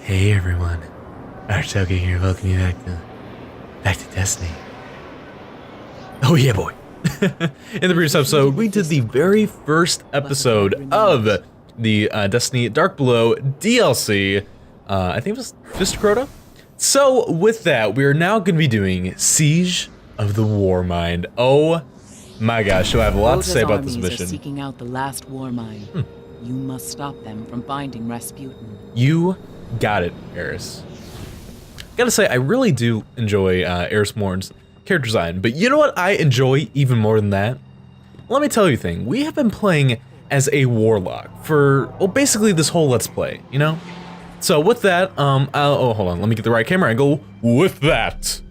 Hey everyone, ArchTalko here, welcome you back to Destiny. Oh yeah boy! In the previous episode, we did the very first episode of the Destiny Dark Below DLC. I think it was just Crota. So with that, we are now going to be doing Siege of the Warmind. Oh my gosh, so I have a lot to say about this mission. Seeking out the last Warmind. You must stop them from finding Rasputin. You got it, Eris. Gotta say, I really do enjoy Eris Morn's character design, but you know what I enjoy even more than that? Let me tell you a thing. We have been playing as a warlock for, well, basically this whole Let's Play, you know? So with that, oh, hold on, let me get the right camera angle. With that,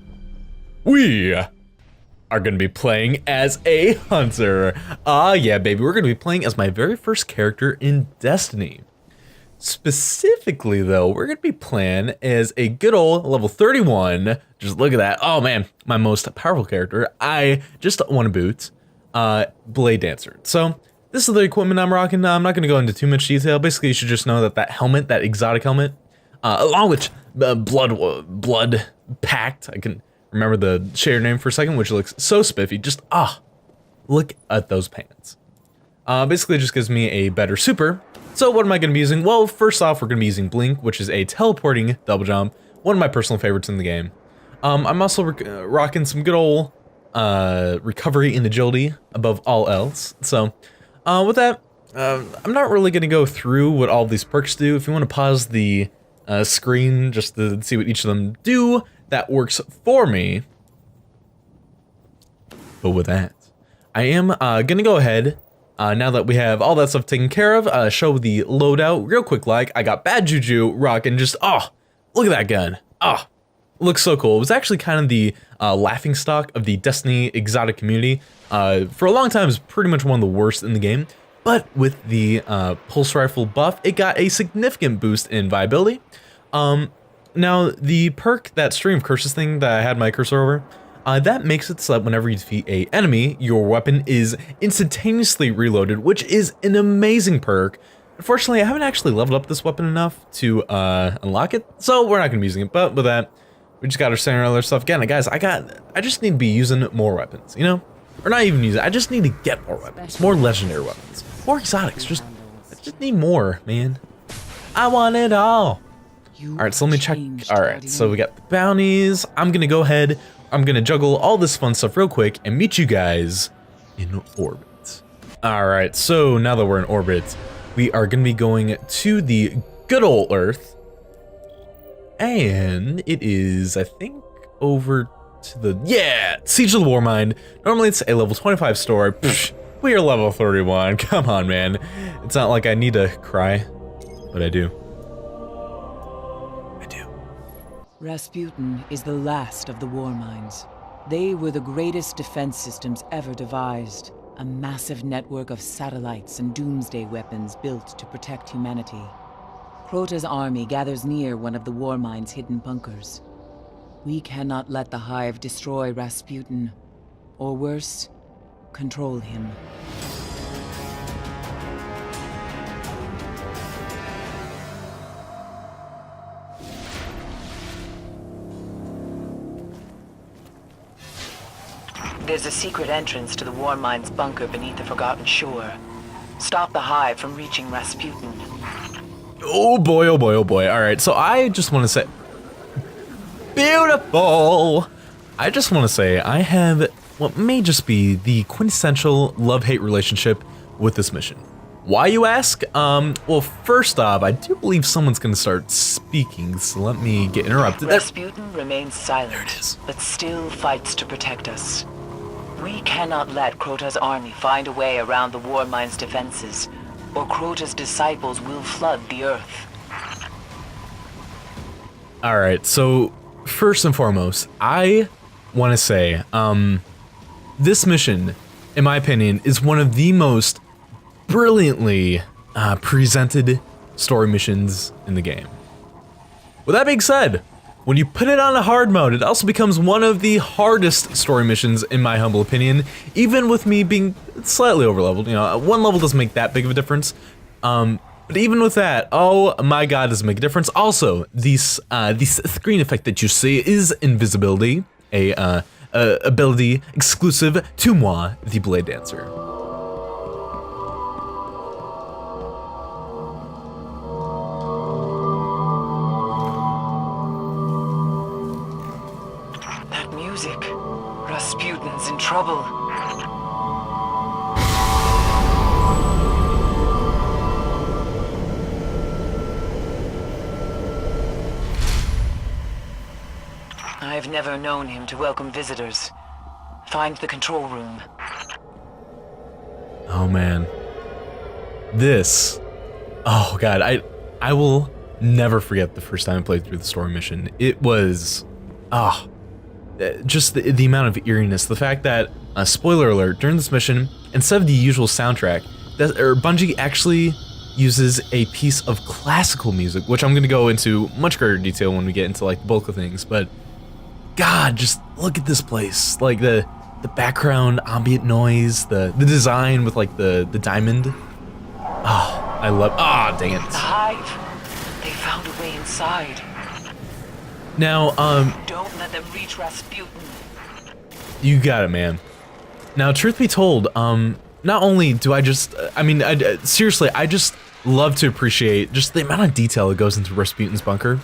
we are gonna be playing as a hunter. Yeah, baby, we're gonna be playing as my very first character in Destiny. Specifically though, we're gonna be playing as a good old level 31. Just look at that. Oh man, my most powerful character. I just want to boot BLADEDANCER. So this is the equipment I'm rocking. I'm not gonna go into too much detail. Basically, you should just know that that helmet, that exotic helmet, along with blood pact. I can remember the shader name for a second, which looks so spiffy. Just look at those pants. Basically, it just gives me a better super. So what am I going to be using? Well, first off, we're going to be using Blink, which is a teleporting double jump, one of my personal favorites in the game. I'm also rocking some good old recovery and agility above all else. So with that, I'm not really going to go through what all of these perks do. If you want to pause the screen just to see what each of them do, that works for me. But with that, I am going to go ahead. Now that we have all that stuff taken care of, show the loadout real quick. Like, I got Bad Juju rocking just, look at that gun. Looks so cool. It was actually kind of the laughing stock of the Destiny exotic community. For a long time, it was pretty much one of the worst in the game. But with the pulse rifle buff, it got a significant boost in viability. Now, the perk, that Stream of Curses thing that I had my cursor over, that makes it so that whenever you defeat an enemy, your weapon is instantaneously reloaded, which is an amazing perk. Unfortunately, I haven't actually leveled up this weapon enough to unlock it, so we're not going to be using it. But with that, we just got our standard other stuff. Again, guys, I just need to be using more weapons, you know? Or not even using, I just need to get more weapons, more legendary weapons, more exotics. I just need more, man. I want it all. All right, so let me check. All right, so we got the bounties. I'm going to go ahead. I'm gonna juggle all this fun stuff real quick and meet you guys in orbit. All right, so now that we're in orbit, we are gonna be going to the good old Earth. And it is, I think, over to the, Siege of the Warmind. Normally it's a level 25 story. Psh, we are level 31, come on, man. It's not like I need to cry, but I do. Rasputin is the last of the Warminds. They were the greatest defense systems ever devised. A massive network of satellites and doomsday weapons built to protect humanity. Crota's army gathers near one of the Warmind's hidden bunkers. We cannot let the Hive destroy Rasputin, or worse, control him. There's a secret entrance to the Warmind's bunker beneath the Forgotten Shore. Stop the Hive from reaching Rasputin. Oh boy, oh boy, oh boy. All right, so I just want to say... Beautiful! I just want to say I have what may just be the quintessential love-hate relationship with this mission. Why, you ask? Well, first off, I do believe someone's going to start speaking, so let me get interrupted. Rasputin remains silent, there it is, but still fights to protect us. We cannot let Crota's army find a way around the Warmind's defenses, or Crota's disciples will flood the Earth. Alright, so first and foremost, I want to say, this mission, in my opinion, is one of the most brilliantly presented story missions in the game. With that being said, when you put it on a hard mode, it also becomes one of the hardest story missions, in my humble opinion, even with me being slightly overleveled. You know, one level doesn't make that big of a difference. But even with that, oh my god, does it make a difference. Also, this screen effect that you see is invisibility, a ability exclusive to moi, the Blade Dancer. That music. Rasputin's in trouble. I've never known him to welcome visitors. Find the control room. Oh man. This. Oh god, I will never forget the first time I played through the story mission. It was just the amount of eeriness. The fact that, spoiler alert, during this mission, instead of the usual soundtrack, Bungie actually uses a piece of classical music, which I'm gonna go into much greater detail when we get into like the bulk of things, but god, just look at this place. Like the background ambient noise, the design with like the diamond. Oh, I love, dang it. The Hive. They found a way inside. Now, Don't let them reach Rasputin. you got it, man. Now, truth be told, not only do I just, seriously, I just love to appreciate just the amount of detail that goes into Rasputin's bunker.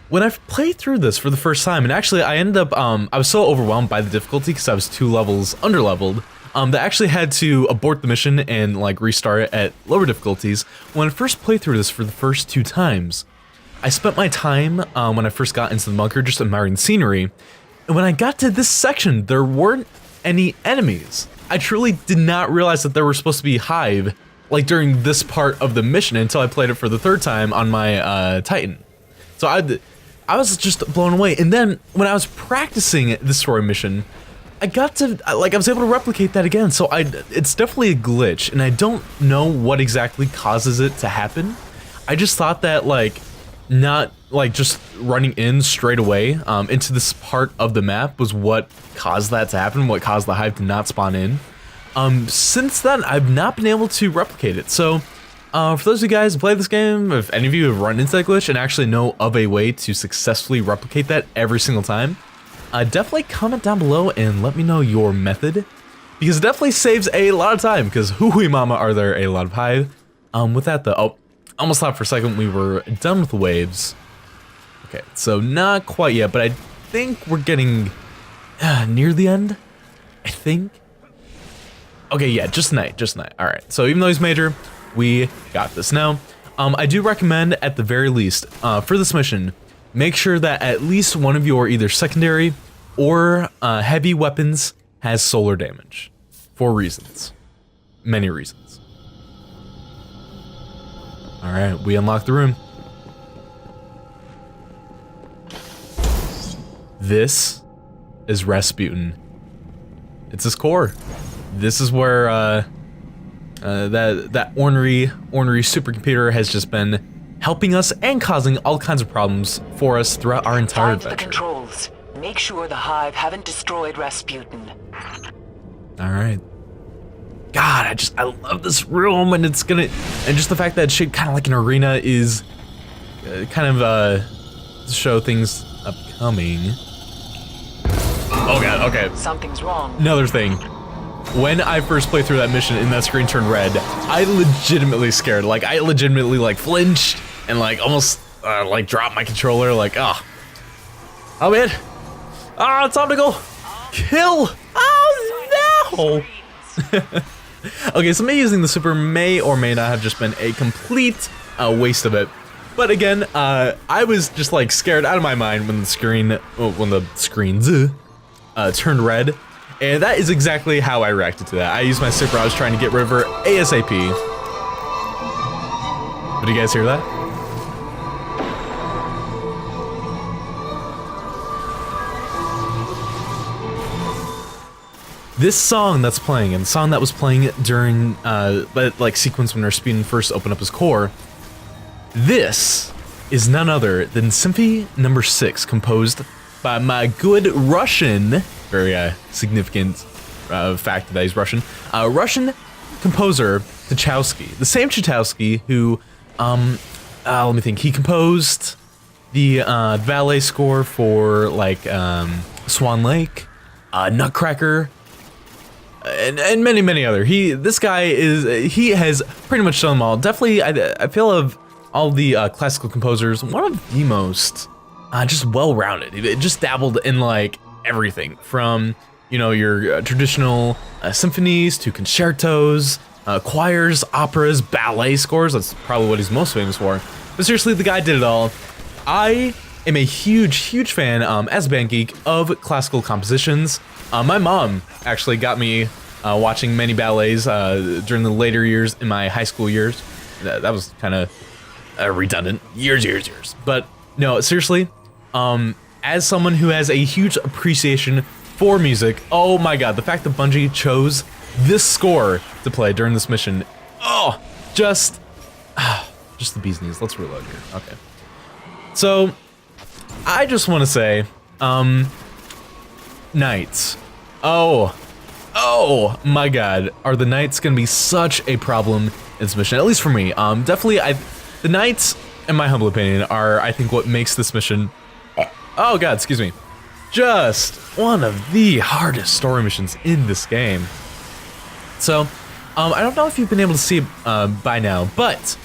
When I played through this for the first time, and actually I ended up, I was so overwhelmed by the difficulty because I was 2 levels underleveled, that I actually had to abort the mission and like restart it at lower difficulties. When I first played through this for the first 2 times, I spent my time, when I first got into the bunker, just admiring the scenery, and when I got to this section, there weren't any enemies. I truly did not realize that there were supposed to be Hive, like during this part of the mission until I played it for the 3rd time on my Titan. So I was just blown away, and then when I was practicing the story mission, I got to, like, I was able to replicate that again, so it's definitely a glitch, and I don't know what exactly causes it to happen. I just thought that, like, not, like, just running in straight away into this part of the map was what caused that to happen, what caused the Hive to not spawn in. Since then, I've not been able to replicate it, so for those of you guys who play this game, if any of you have run into that glitch and actually know of a way to successfully replicate that every single time, definitely comment down below and let me know your method, because it definitely saves a lot of time, because hooey mama are there a lot of Hive. With that though, oh, almost thought for a second we were done with the waves. Okay, so not quite yet, but I think we're getting near the end, I think. Okay, yeah, just tonight. Alright, so even though he's major, we got this. Now, I do recommend at the very least, for this mission, make sure that at least one of your either secondary or heavy weapons has solar damage. For reasons. Many reasons. Alright, we unlocked the room. This is Rasputin. It's his core. This is where that ornery supercomputer has just been helping us and causing all kinds of problems for us throughout our entire adventure. Find the controls. Make sure the Hive haven't destroyed Rasputin. Alright. God, I love this room, and it's gonna, and just the fact that it's shaped kind of like an arena is kind of to show things upcoming. Oh god, okay. Something's wrong. Another thing. When I first played through that mission and that screen turned red, I legitimately scared. Like, I legitimately, like, flinched and, like, almost, like, dropped my controller. Like, oh man. It's time to go kill. Oh, no. Okay, so me using the super may or may not have just been a complete waste of it. But again, I was just, like, scared out of my mind when the screens turned red. And that is exactly how I reacted to that. I used my super, I was trying to get rid of her ASAP. Did you guys hear that? This song that's playing, and the song that was playing during that like sequence when Rasputin first opened up his core, this is none other than Symphony No. 6, composed by my good Russian, very significant fact that he's Russian, Russian composer Tchaikovsky, the same Tchaikovsky who, let me think, he composed the ballet score for like Swan Lake, Nutcracker, and many other. This guy has pretty much done them all. Definitely, I feel of all the classical composers, one of the most just well-rounded. It just dabbled in like everything from, you know, your traditional symphonies to concertos, choirs, operas, ballet scores. That's probably what he's most famous for. But seriously, the guy did it all. I am a huge fan, as a band geek, of classical compositions. My mom actually got me watching many ballets during the later years in my high school years. That was kind of redundant. Years. But no, seriously, as someone who has a huge appreciation for music, oh my god, the fact that Bungie chose this score to play during this mission, oh, just the bee's knees. Let's reload here. Okay. So, I just want to say, knights. Oh my god, are the knights gonna be such a problem in this mission? At least for me. Definitely, the knights, in my humble opinion, are, I think, what makes this mission, oh god, excuse me, just one of the hardest story missions in this game. So, I don't know if you've been able to see it by now, but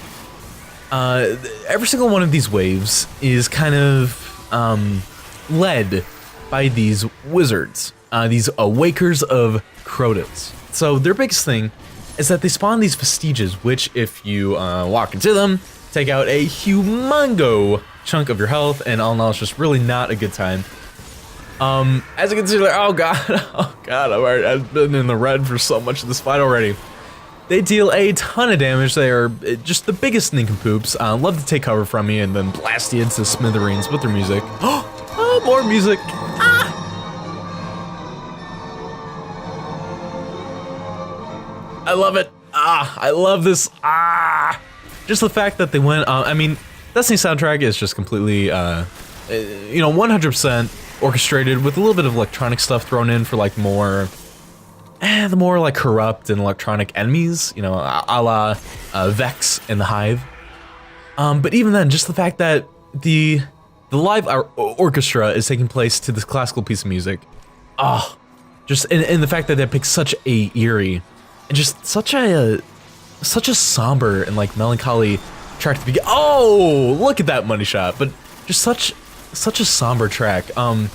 every single one of these waves is kind of led by these wizards, these Wakers of Crotas. So their biggest thing is that they spawn these vestiges, which if you walk into them, take out a humongo chunk of your health, and all in all, it's just really not a good time. As you can see, like, oh god, I've been in the red for so much of this fight already. They deal a ton of damage. They are just the biggest nincompoops. Love to take cover from you and then blast you into smithereens with their music. Oh, more music. I love it. I love this. Just the fact that they went, I mean, Destiny soundtrack is just completely, you know, 100% orchestrated with a little bit of electronic stuff thrown in for like more, the more like corrupt and electronic enemies, you know, a la Vex and the Hive. But even then, just the fact that the live orchestra is taking place to this classical piece of music, just and the fact that they picked such a eerie and just such a somber and like melancholy track to begin. Oh, look at that money shot! But just such a somber track. I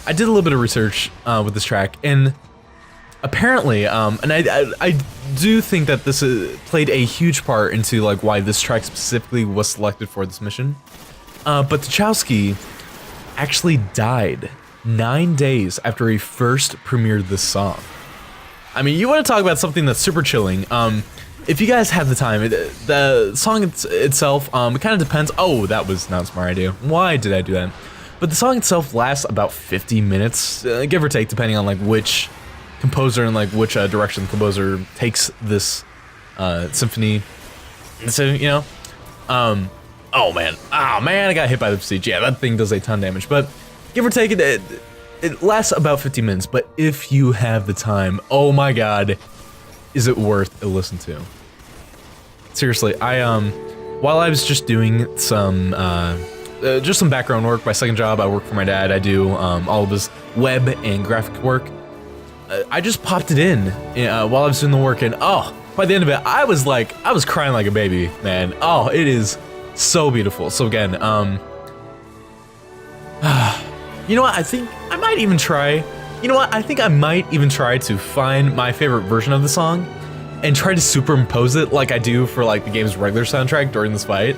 did a little bit of research with this track, and apparently, and I do think that this played a huge part into like why this track specifically was selected for this mission. But Tchaikovsky actually died 9 days after he first premiered this song. I mean, you want to talk about something that's super chilling. If you guys have the time, the song itself, it kind of depends. Oh, that was not a smart idea. Why did I do that? But the song itself lasts about 50 minutes, give or take, depending on like which composer and like which direction the composer takes this symphony. So, you know, oh man, I got hit by the siege. Yeah, that thing does a ton of damage, but give or take, it lasts about 50 minutes. But if you have the time, oh my god, is it worth a listen to? Seriously, while I was just doing some background work, my second job, I work for my dad. I do all of his web and graphic work. I just popped it in while I was doing the work, and oh, by the end of it, I was crying like a baby, man. Oh, it is so beautiful. So again, you know what? I think I might even try. You know what? I think I might even try to find my favorite version of the song and try to superimpose it like I do for like the game's regular soundtrack during this fight.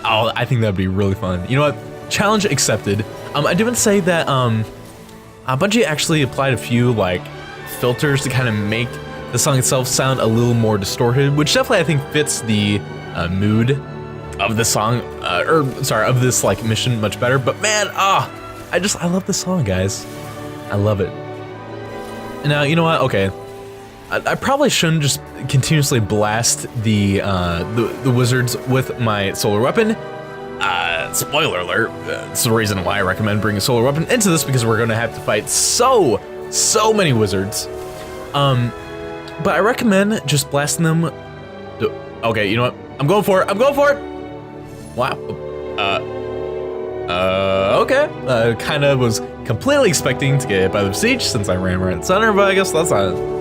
Oh, I think that'd be really fun. You know what? Challenge accepted. I do want to say that Bungie actually applied a few like filters to kind of make the song itself sound a little more distorted, which definitely I think fits the mood of the song, of this like mission much better. But man, I love this song, guys. I love it. Now, you know what? Okay, I probably shouldn't just continuously blast the wizards with my solar weapon. Spoiler alert, it's the reason why I recommend bringing a solar weapon into this, because we're gonna have to fight so many wizards. But I recommend just blasting them Okay, you know what? I'm going for it. I'm going for it. Wow. Okay. Kinda was completely expecting to get hit by the siege since I ran right in the center, but I guess that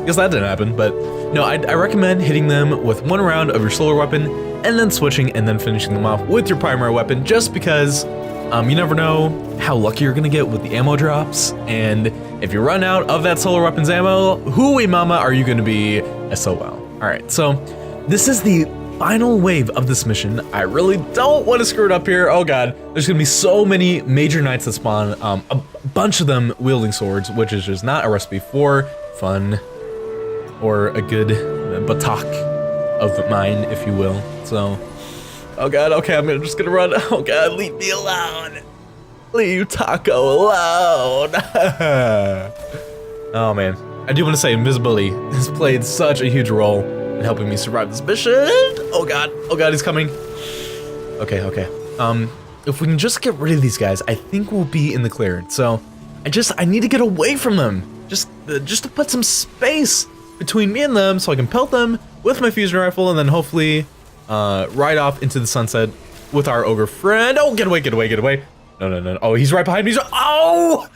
didn't happen. But no, I recommend hitting them with one round of your solar weapon and then switching and then finishing them off with your primary weapon, just because you never know how lucky you're gonna get with the ammo drops. And if you run out of that solar weapons ammo, hooey mama are you gonna be SOL. All right, so this is the final wave of this mission. I really don't want to screw it up here. Oh god, there's gonna be so many major knights that spawn, a bunch of them wielding swords, which is just not a recipe for fun or a good batak of mine, if you will. So, oh god, okay, I'm just gonna run. Oh god, leave me alone. Leave Taco alone. Oh man, I do want to say invisibility has played such a huge role in helping me survive this mission. Oh god, he's coming. Okay. If we can just get rid of these guys, I think we'll be in the clear. So, I need to get away from them. Just to put some space between me and them so I can pelt them with my fusion rifle and then hopefully ride off into the sunset with our ogre friend. Oh, get away. No. Oh, he's right behind me. Oh!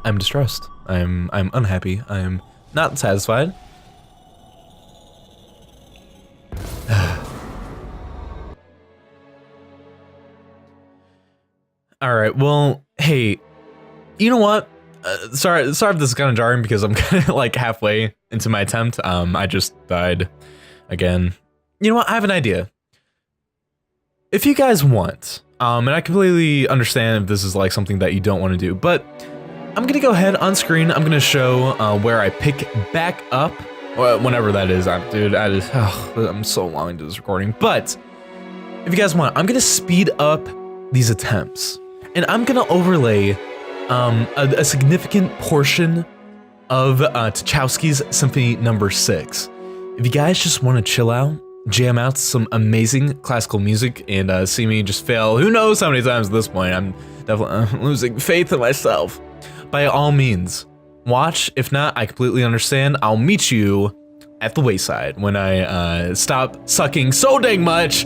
I'm distressed. I'm unhappy. I'm not satisfied. All right. Well, hey, you know what? Sorry if this is kind of jarring because I'm kind of like halfway into my attempt. I just died again. You know what? I have an idea. If you guys want, and I completely understand if this is like something that you don't want to do, but I'm gonna go ahead on screen. I'm gonna show where I pick back up, whenever that is. I'm so long into this recording. But if you guys want, I'm gonna speed up these attempts, and I'm gonna overlay a significant portion of Tchaikovsky's Symphony No. 6. If you guys just want to chill out, jam out some amazing classical music, and see me just fail who knows how many times at this point, I'm definitely losing faith in myself. By all means, watch. If not, I completely understand. I'll meet you at the wayside when I stop sucking so dang much.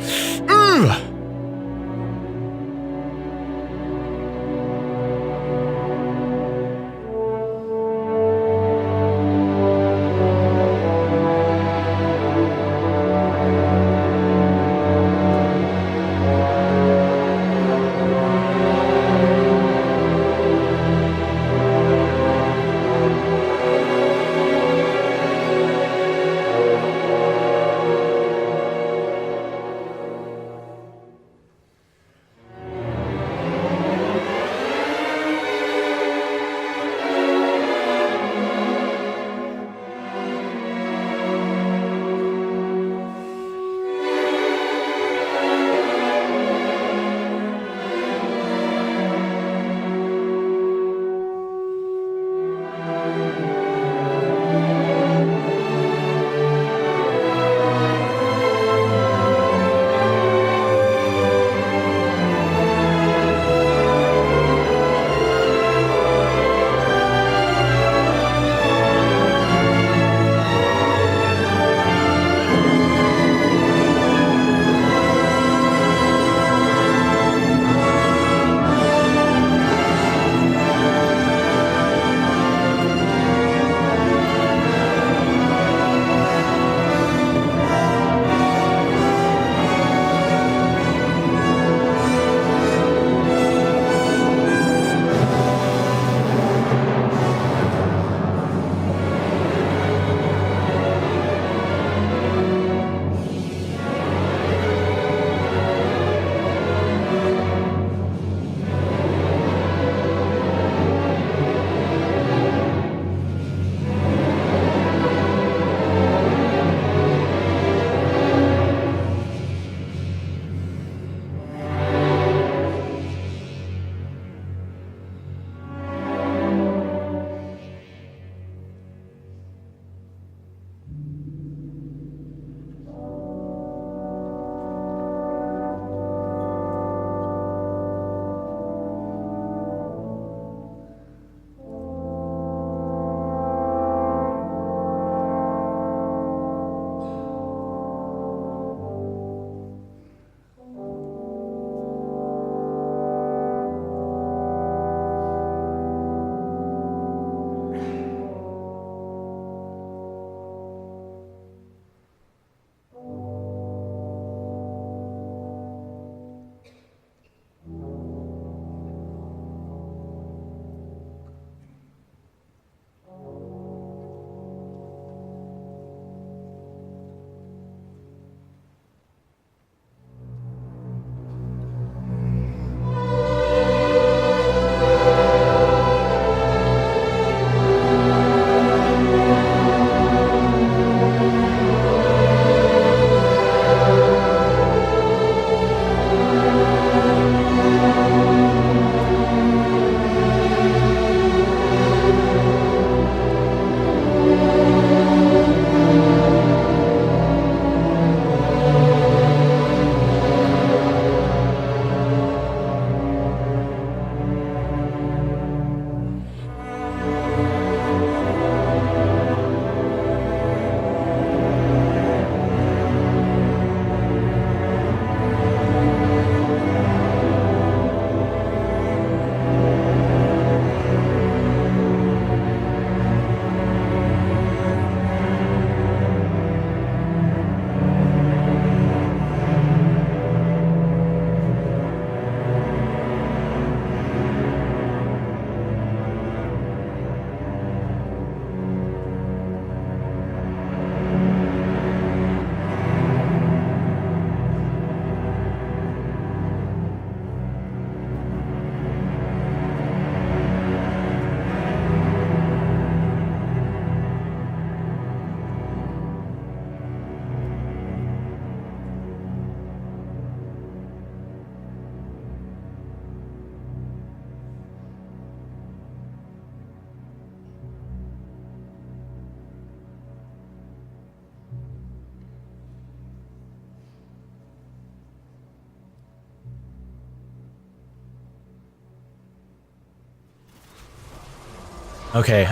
Okay.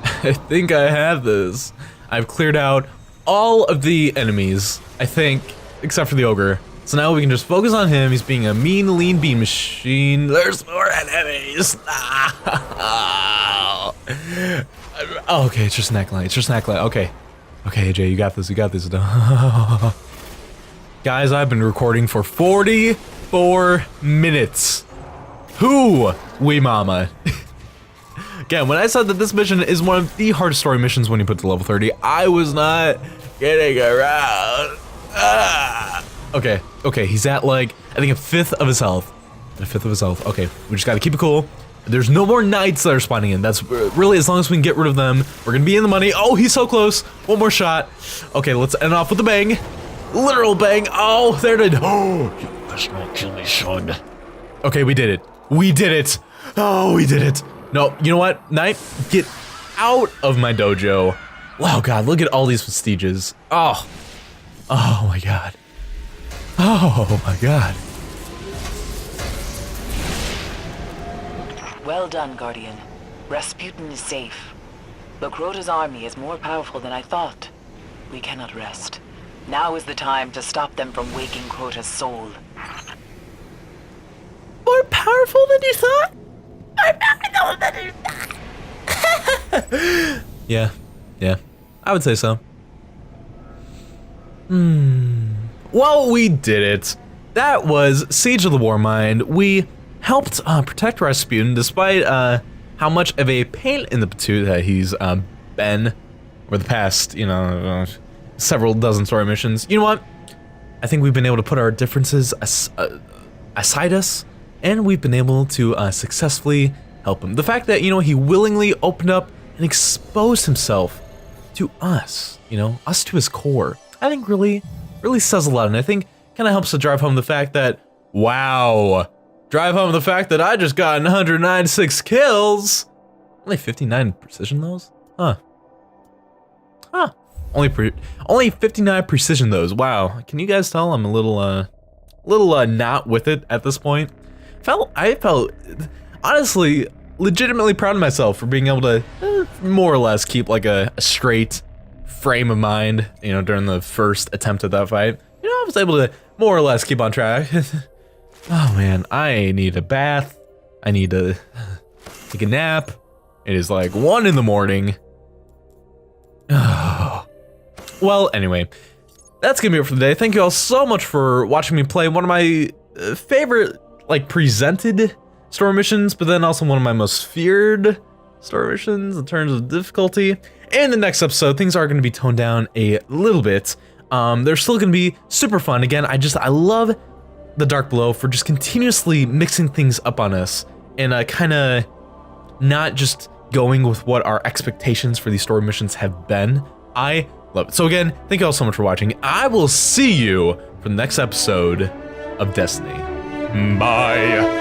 I think I have this. I've cleared out all of the enemies, I think, except for the ogre. So now we can just focus on him. He's being a mean, lean bean machine. There's more enemies. Oh, okay, it's just neckline. It's just neckline. Okay, AJ, you got this. You got this. Guys, I've been recording for 44 minutes. Who? We mama. Again, when I said that this mission is one of the hardest story missions when you put to level 30, I was not getting around. Okay, he's at like, I think a fifth of his health. Okay, we just gotta keep it cool. There's no more knights that are spawning in. That's really, as long as we can get rid of them, we're gonna be in the money. Oh, he's so close. One more shot. Okay, let's end off with a bang. Literal bang. Oh, there it is. Oh, you must not kill me, son. Okay, we did it. Oh, we did it. No, you know what? Knight, get out of my dojo. Wow, God, look at all these vestiges. Oh my God. Oh my God. Well done, Guardian. Rasputin is safe. But Crota's army is more powerful than I thought. We cannot rest. Now is the time to stop them from waking Crota's soul. More powerful than you thought? Yeah, I would say so. Well, we did it. That was Siege of the Warmind. We helped protect Rasputin despite how much of a pain in the patoot that he's been over the past, several dozen story missions. You know what? I think we've been able to put our differences aside us, and we've been able to successfully help him. The fact that, he willingly opened up and exposed himself to us, us to his core, I think really says a lot, and I think kind of helps to drive home the fact that, I just got 196 kills. Only 59 precision those? Huh. Only 59 precision those. Wow. Can you guys tell I'm a little not with it at this point? I felt honestly legitimately proud of myself for being able to more or less keep like a straight frame of mind, during the first attempt at that fight. I was able to more or less keep on track. Oh man, I need a bath. I need to take a nap. It is like 1 in the morning. Oh. Well, anyway, that's gonna be it for the day. Thank you all so much for watching me play one of my favorite, presented story missions, but then also one of my most feared story missions in terms of difficulty. In the next episode, things are gonna be toned down a little bit. They're still gonna be super fun. Again, I love the Dark Below for just continuously mixing things up on us and kind of not just going with what our expectations for these story missions have been. I love it. So again, thank you all so much for watching. I will see you for the next episode of Destiny. Bye.